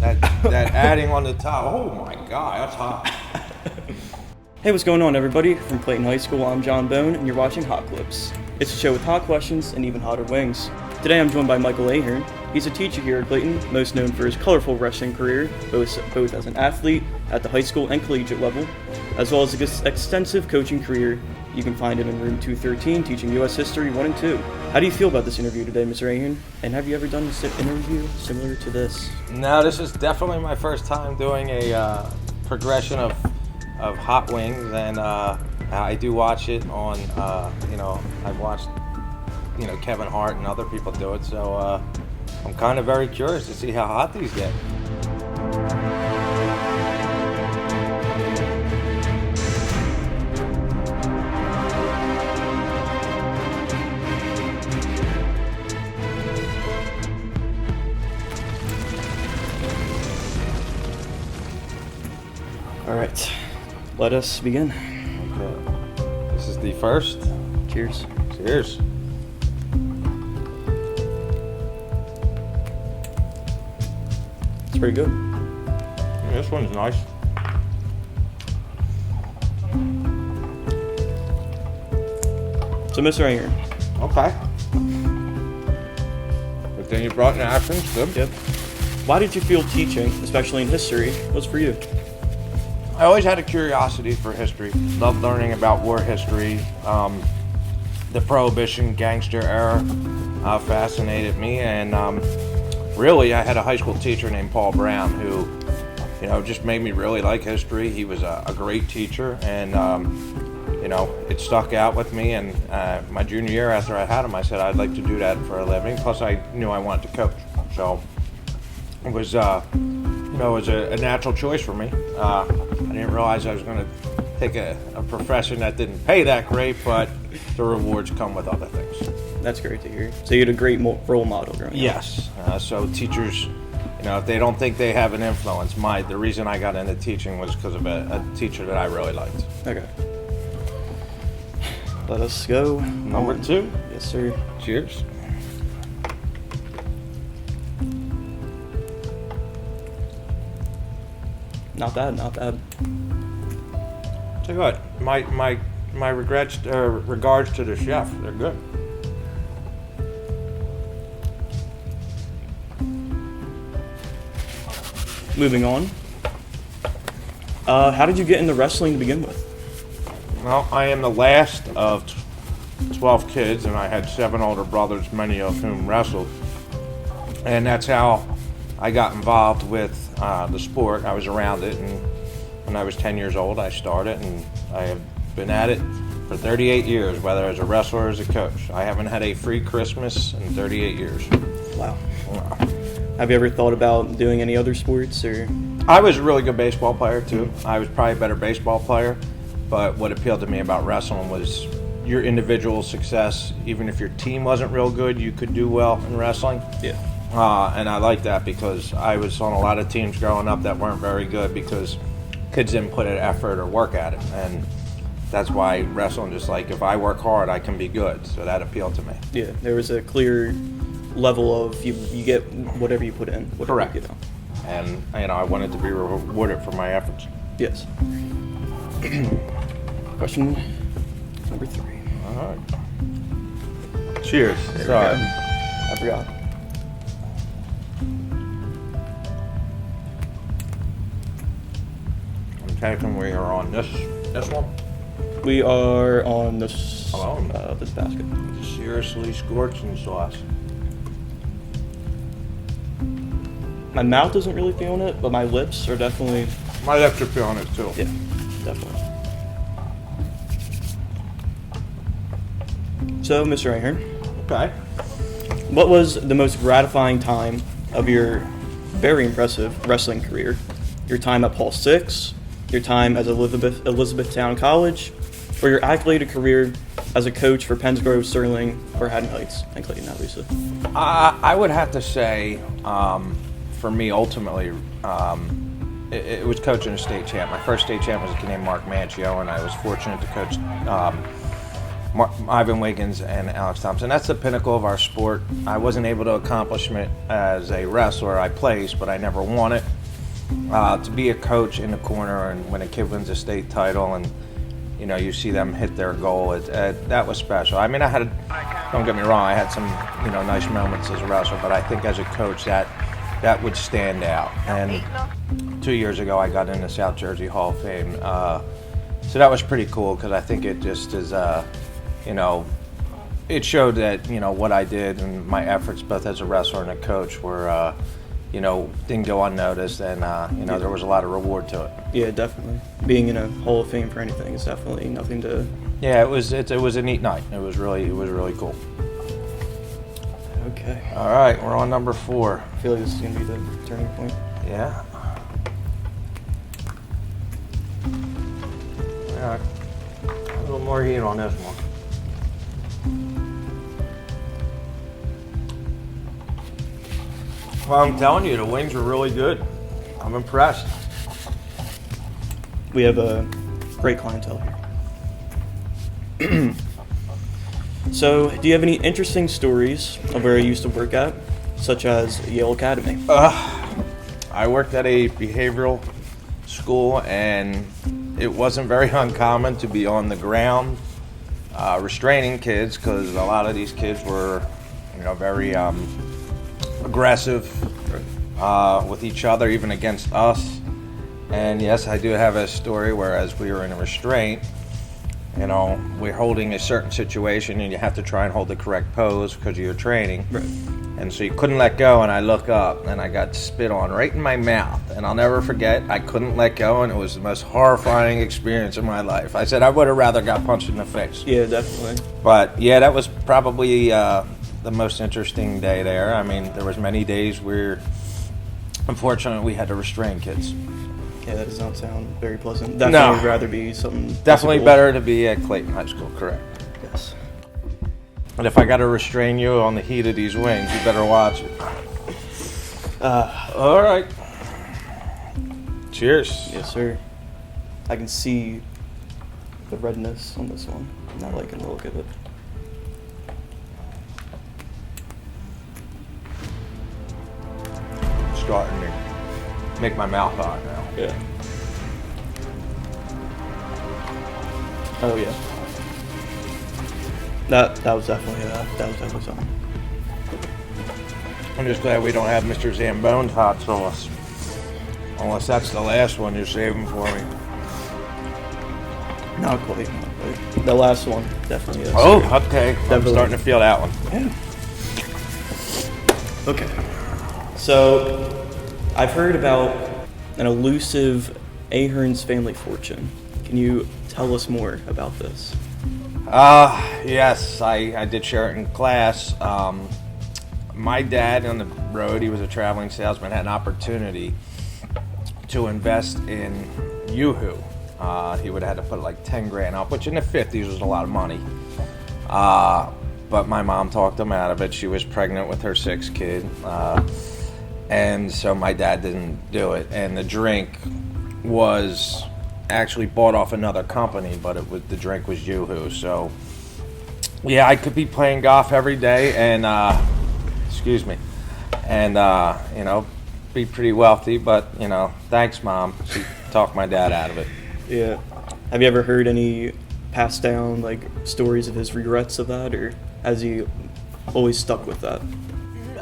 That adding on the top. Oh my God, that's hot. Hey, what's going on, everybody? From Clayton High School, I'm Bohn, and you're watching Hot Clips. It's a show with hot questions and even hotter wings. Today I'm joined by Michael Ahern. He's a teacher here at Clayton, most known for his colorful wrestling career, both as an athlete at the high school and collegiate level, as well as an extensive coaching career. You can find him in room 213 teaching U.S. History 1 and 2. How do you feel about this interview today, Mr. Ahern? And have you ever done an interview similar to this? No, this is definitely my first time doing a progression of hot wings, and I do watch it on, I've watched, Kevin Hart and other people do it, so I'm kind of very curious to see how hot these get. All right, let us begin. Okay. This is the first. Cheers. Cheers. It's pretty good. Yeah, this one's nice. So, Mr. Ahern. Okay. But then you brought napkins, good. Yep. Why did you feel teaching, especially in history, was for you? I always had a curiosity for history. Loved learning about war history. The Prohibition gangster era fascinated me, and really, I had a high school teacher named Paul Brown who, just made me really like history. He was a great teacher, and it stuck out with me. And my junior year, after I had him, I said I'd like to do that for a living. Plus, I knew I wanted to coach, so it was a natural choice for me. I didn't realize I was going to take a profession that didn't pay that great, but the rewards come with other things. That's great to hear. So you had a great role model growing up. Yes. So teachers, if they don't think they have an influence, the reason I got into teaching was because of a teacher that I really liked. Okay. Let us go. Number 2. Yes, sir. Cheers. Not bad, not bad. Tell you what, my regrets regards to the chef. They're good. Moving on. How did you get into wrestling to begin with? Well, I am the last of 12 kids, and I had 7 older brothers, many of whom wrestled. And that's how I got involved with the sport. I was around it, and when I was 10 years old, I started, and I have been at it for 38 years, whether as a wrestler or as a coach. I haven't had a free Christmas in 38 years. Wow. Have you ever thought about doing any other sports, or? I was a really good baseball player, too. I was probably a better baseball player, but what appealed to me about wrestling was your individual success. Even if your team wasn't real good, you could do well in wrestling. Yeah. And I like that because I was on a lot of teams growing up that weren't very good because kids didn't put an effort or work at it. And that's why wrestling, just like if I work hard, I can be good. So that appealed to me. Yeah, there was a clear level of you get whatever you put in. Correct. And, I wanted to be rewarded for my efforts. Yes. Question number 3. All right. Cheers. Sorry. I forgot. I'm taking we are on this one. We are on this Hello. This basket. Seriously scorching sauce. My mouth isn't really feeling it, but my lips are definitely. My lips are feeling it too. Yeah, definitely. So, Mr. Ahern. Okay. What was the most gratifying time of your very impressive wrestling career? Your time at Paul VI, your time as Elizabethtown College, or your accoladed career as a coach for Penns Grove, Sterling, or Haddon Heights, and Clayton, obviously? I would have to say, for me, ultimately, it was coaching a state champ. My first state champ was a kid named Mark Manchio, and I was fortunate to coach Ivan Wiggins and Alex Thompson. That's the pinnacle of our sport. I wasn't able to accomplish it as a wrestler. I placed, but I never won it. To be a coach in the corner and when a kid wins a state title and you see them hit their goal, that was special. I mean, don't get me wrong, I had some nice moments as a wrestler, but I think as a coach that would stand out. And 2 years ago I got into South Jersey Hall of Fame, so that was pretty cool because I think it just is it showed that what I did and my efforts both as a wrestler and a coach were didn't go unnoticed, and there was a lot of reward to it. Yeah, definitely. Being in a Hall of Fame for anything is definitely nothing to. Yeah, it was a neat night. It was really cool. Okay. All right, we're on number 4. I feel like this is gonna be the turning point. Yeah. All right. A little more heat on this one. Well, I'm telling you, the wings are really good. I'm impressed. We have a great clientele here. So, do you have any interesting stories of where you used to work at, such as Yale Academy? I worked at a behavioral school, and it wasn't very uncommon to be on the ground restraining kids because a lot of these kids were, very aggressive with each other, even against us. And yes, I do have a story where as we were in a restraint, we're holding a certain situation and you have to try and hold the correct pose because of your training. Right. And so you couldn't let go, and I look up and I got spit on right in my mouth. And I'll never forget, I couldn't let go, and it was the most horrifying experience of my life. I said I would have rather got punched in the face. Yeah, definitely. But yeah, that was probably the most interesting day there. I mean, there was many days where, unfortunately, we had to restrain kids. Yeah, that does not sound very pleasant. Definitely would rather be something. Definitely physical. better to be at Clayton High School, correct. Yes. And if I got to restrain you on the heat of these wings, you better watch it. All right. Cheers. Yes, sir. I can see the redness on this one. I'm not liking the look of it. Starting to make my mouth hot now. Yeah. Oh yeah. That was definitely something. I'm just glad we don't have Mr. Zambone's hot sauce. Unless that's the last one you're saving for me. Not quite. The last one definitely is. Oh, okay. I'm Definitely. starting to feel that one. Yeah. Okay. So, I've heard about an elusive Ahern's family fortune. Can you tell us more about this? Yes, I did share it in class. My dad on the road, he was a traveling salesman, had an opportunity to invest in Yoo-Hoo. He would have had to put like 10 grand up, which in the 50s was a lot of money. But my mom talked him out of it. She was pregnant with her 6th kid. And so my dad didn't do it. And the drink was actually bought off another company, but the drink was Yoo-Hoo. So yeah, I could be playing golf every day and be pretty wealthy, but thanks Mom. She talked my dad out of it. Yeah. Have you ever heard any passed down like stories of his regrets of that, or has he always stuck with that?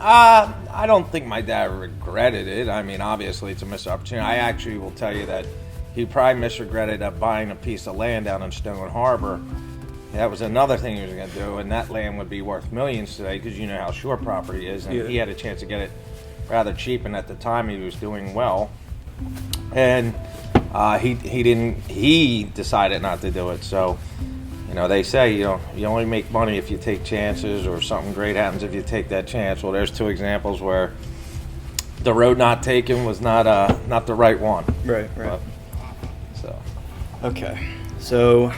I don't think my dad regretted it. I mean, obviously it's a missed opportunity. I actually will tell you that he probably misregretted buying a piece of land down in Stone Harbor. That was another thing he was going to do, and that land would be worth millions today because you know how shore property is, and he had a chance to get it rather cheap, and at the time he was doing well. And he decided not to do it. So, they say, you only make money if you take chances, or something great happens if you take that chance. Well, there's 2 examples where the road not taken was not the right one. Right. But, so. Okay. So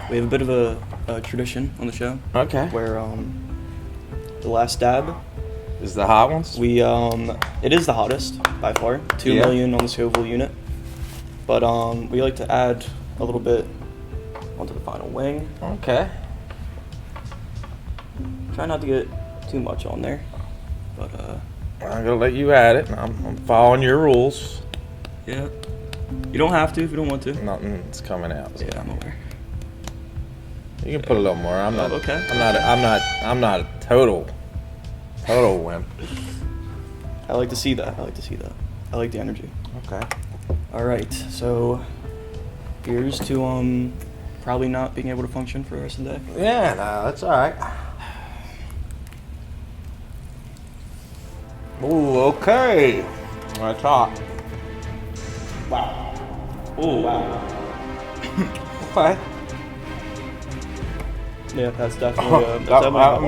we have a bit of a tradition on the show. Okay. Where the last dab is the hot ones. It is the hottest by far. 2 million on the Scoville unit. But we like to add a little bit onto the final wing. Okay. Try not to get too much on there. But, I'm gonna let you at it. I'm following your rules. yeah. You don't have to if you don't want to. Nothing's coming out. So. Yeah, I'm aware. You can put a little more. I'm not. Okay. I'm not a total wimp. I like to see that. I like the energy. Okay. All right. So here's to probably not being able to function for the rest of the day. Yeah, no, that's all right. Ooh, okay. I talk. Wow. Oh wow. Okay. Yeah, that's definitely. I'm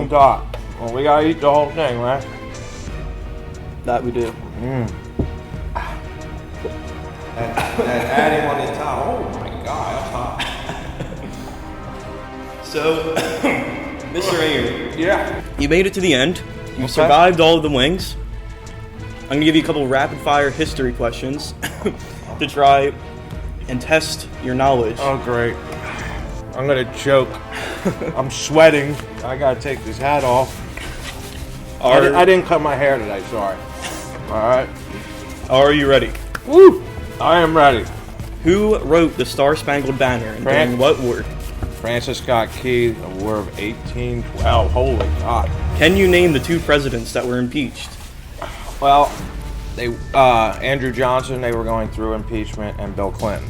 talk. Well, we gotta eat the whole thing, right? That we do. And adding on the top. Oh my God, that's hot. So, Mr. Ahern, Yeah. you made it to the end. You Okay. survived all of the wings. I'm gonna give you a couple rapid-fire history questions to try and test your knowledge. Oh, great. I'm gonna choke. I'm sweating. I gotta take this hat off. I didn't cut my hair today, sorry. Alright. Are you ready? Woo! I am ready. Who wrote the Star-Spangled Banner and during what war? Francis Scott Key, the War of 1812. Holy God. Can you name the 2 presidents that were impeached? Well, they Andrew Johnson, they were going through impeachment, and Bill Clinton.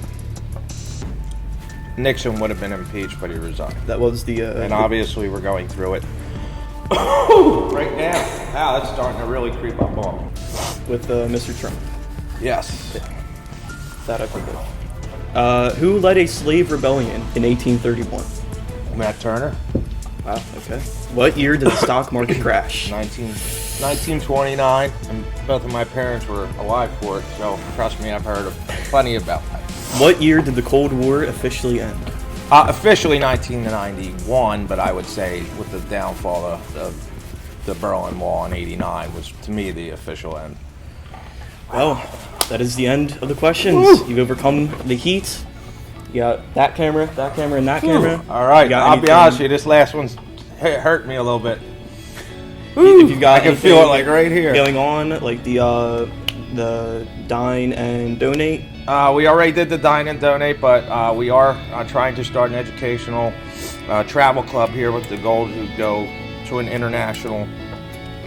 Nixon would have been impeached, but he resigned. That was the... And obviously we're going through it right now. Wow, that's starting to really creep up on me. with Mr. Trump. Yes. That I forget. Who led a slave rebellion in 1831? Matt Turner. Wow, okay. What year did the stock market crash? 1929, and both of my parents were alive for it, so trust me, I've heard plenty about that. What year did the Cold War officially end? Officially 1991, but I would say with the downfall of the Berlin Wall in 89 was, to me, the official end. Well, that is the end of the questions. Woo! You've overcome the heat. You got that camera, and that camera. All right, You got I'll be anything- honest with you, this last one's hurt me a little bit. If you've got I can feel it like right here. going on, like the dine and donate. We already did the dine and donate, but we are trying to start an educational travel club here with the goal to go to an international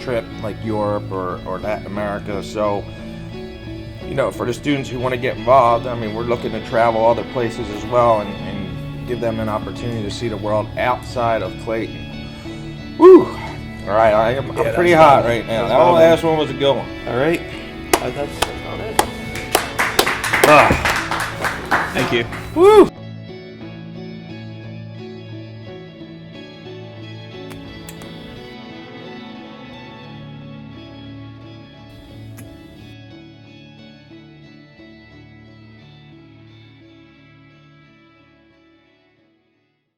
trip like Europe or Latin America. So, you know, for the students who want to get involved, I mean, we're looking to travel other places as well and give them an opportunity to see the world outside of Clayton. Woo! All right, I'm pretty hot right now. That last one was a good one. All right. That's about it. Thank you. Woo!